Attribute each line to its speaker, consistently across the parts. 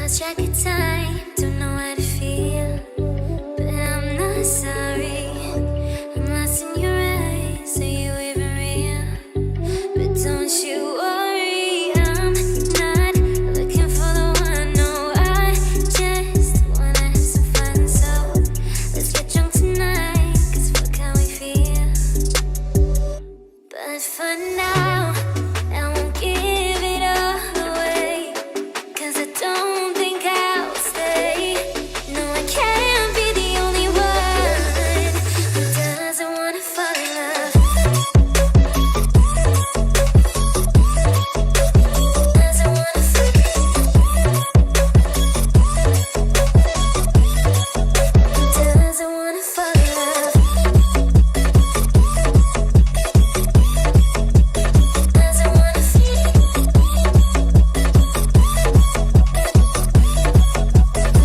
Speaker 1: lost track of time, don't know how to feel, but I'm not sorry. I'm lost in your eyes, are you even real? But don't you worry, I'm not looking for the one. No, I just wanna have some fun. So let's get drunk tonight, 'cause fuck how we feel. But for now, I won't give it all away, 'cause I don't think I'll stay. No, I can't be the only one who doesn't wanna fall in love. Doesn't wanna fall in love. Doesn't wanna fall in love. Doesn't wanna feel.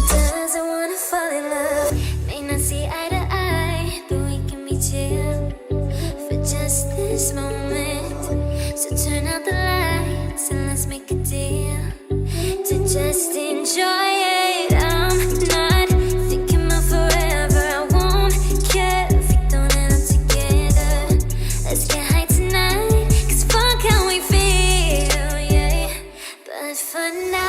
Speaker 1: Doesn't wanna fall in love. May not see eye to eye, but we can be chill for just this moment. So turn out the lights and let's make a deal to just enjoy it. I'm not thinking about forever. I won't care if we don't end up together. Let's get high tonight, 'cause fuck how we feel, yeah. But for now,